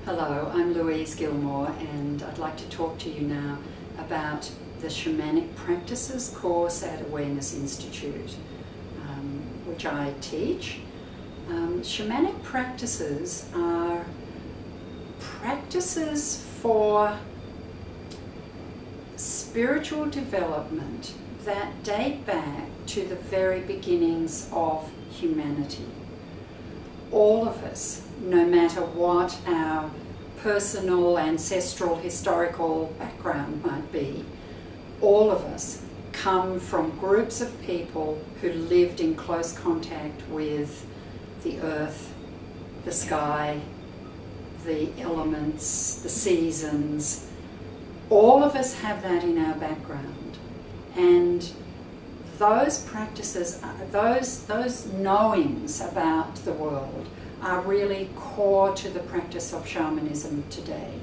Hello, I'm Louise Gilmore, and I'd like to talk to you now about the Shamanic Practices course at Awareness Institute, which I teach. Shamanic practices are practices for spiritual development that date back to the very beginnings of humanity. All of us, no matter what our personal, ancestral, historical background might be, all of us come from groups of people who lived in close contact with the earth, the sky, the elements, the seasons. All of us have that in our background, and those practices, those knowings about the world are really core to the practice of shamanism today.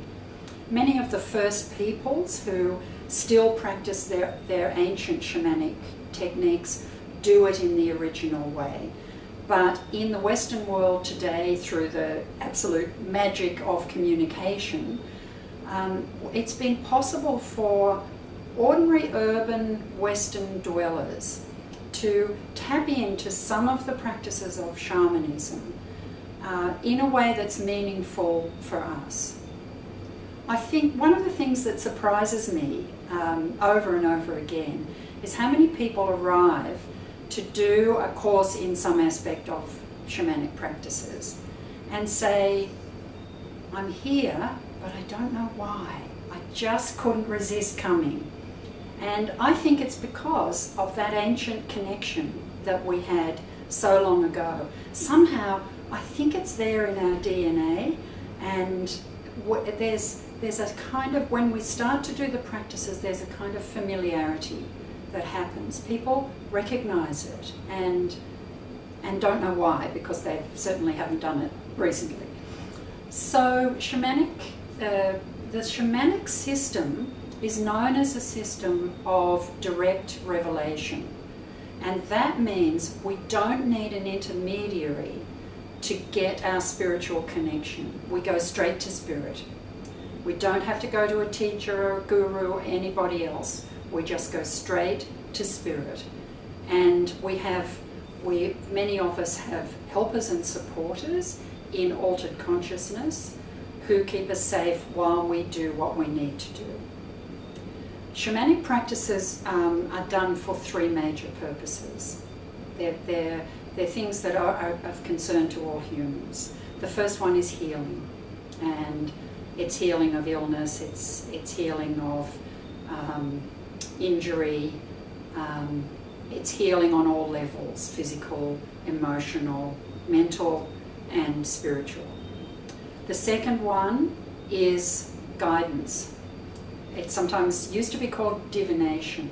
Many of the first peoples who still practice their ancient shamanic techniques do it in the original way. But in the Western world today, through the absolute magic of communication, it's been possible for ordinary urban Western dwellers to tap into some of the practices of shamanism in a way that's meaningful for us. I think one of the things that surprises me over and over again is how many people arrive to do a course in some aspect of shamanic practices and say, I'm here, but I don't know why. I just couldn't resist coming. And I think it's because of that ancient connection that we had so long ago. Somehow, I think it's there in our DNA, and there's a kind of, when we start to do the practices, there's a kind of familiarity that happens. People recognize it and don't know why, because they certainly haven't done it recently. So the shamanic system is known as a system of direct revelation. And that means we don't need an intermediary to get our spiritual connection. We go straight to spirit. We don't have to go to a teacher or a guru or anybody else. We just go straight to spirit. And many of us have helpers and supporters in altered consciousness who keep us safe while we do what we need to do. Shamanic practices are done for three major purposes. They're things that are of concern to all humans. The first one is healing, and it's healing of illness, it's healing of injury, it's healing on all levels: physical, emotional, mental, and spiritual. The second one is guidance. It sometimes used to be called divination,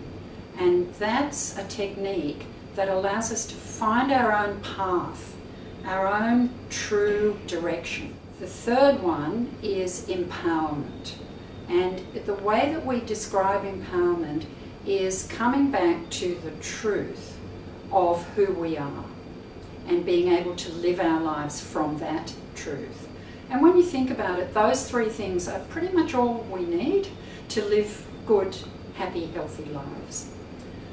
and that's a technique that allows us to find our own path, our own true direction. The third one is empowerment, and the way that we describe empowerment is coming back to the truth of who we are and being able to live our lives from that truth. And when you think about it, those three things are pretty much all we need to live good, happy, healthy lives.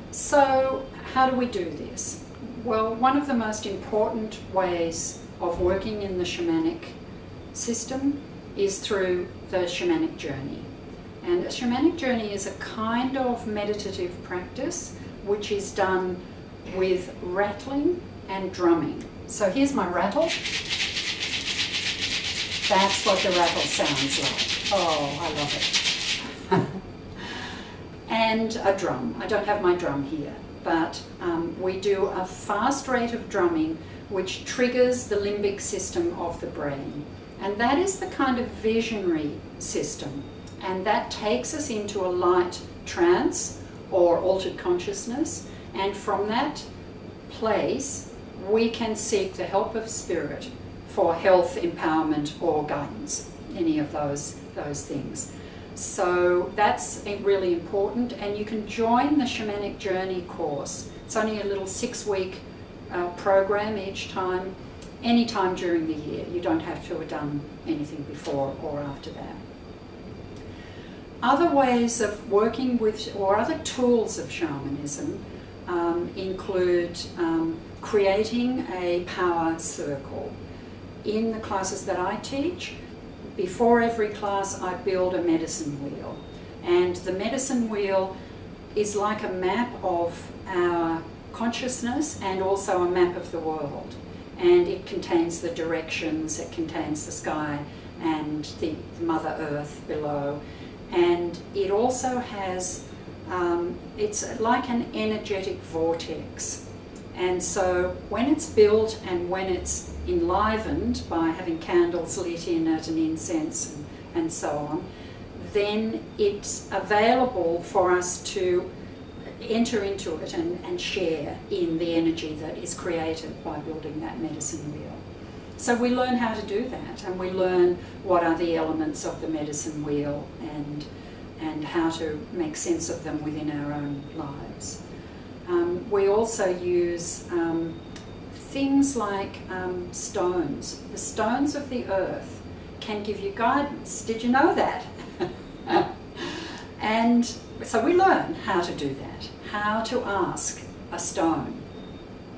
So how do we do this? Well, one of the most important ways of working in the shamanic system is through the shamanic journey. And a shamanic journey is a kind of meditative practice which is done with rattling and drumming. So here's my rattle. That's what the rattle sounds like. Oh, I love it. And a drum. I don't have my drum here, but we do a fast rate of drumming which triggers the limbic system of the brain. And that is the kind of visionary system. And that takes us into a light trance or altered consciousness. And from that place, we can seek the help of spirit for health, empowerment, or guidance, any of those things. So that's really important, and you can join the Shamanic Journey course. It's only a little 6-week program each time, any time during the year. You don't have to have done anything before or after that. Other ways of working with, or other tools of shamanism, include creating a power circle. In the classes that I teach, before every class I build a medicine wheel. And the medicine wheel is like a map of our consciousness and also a map of the world. And it contains the directions, it contains the sky and the Mother Earth below. And it also has, it's like an energetic vortex. And so when it's built and when it's enlivened by having candles lit in it and incense and so on, then it's available for us to enter into it and share in the energy that is created by building that medicine wheel. So we learn how to do that, and we learn what are the elements of the medicine wheel and how to make sense of them within our own lives. We also use things like stones. The stones of the earth can give you guidance. Did you know that? And so we learn how to do that, how to ask a stone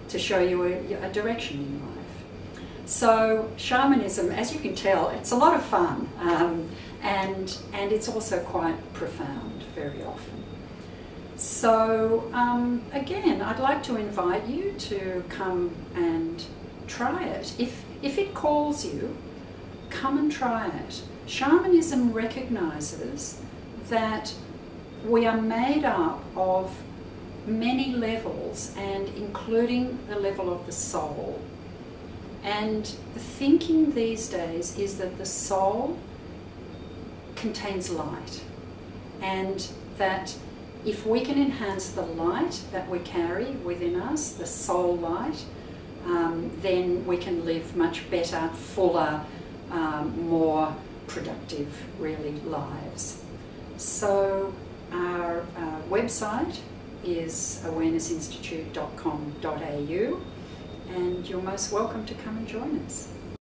to show you a direction in life. So shamanism, as you can tell, it's a lot of fun, and it's also quite profound very often. So again, I'd like to invite you to come and try it. If it calls you, come and try it. Shamanism recognizes that we are made up of many levels, and including the level of the soul. And the thinking these days is that the soul contains light, and that if we can enhance the light that we carry within us, the soul light, then we can live much better, fuller, more productive, really, lives. So our website is awarenessinstitute.com.au, and you're most welcome to come and join us.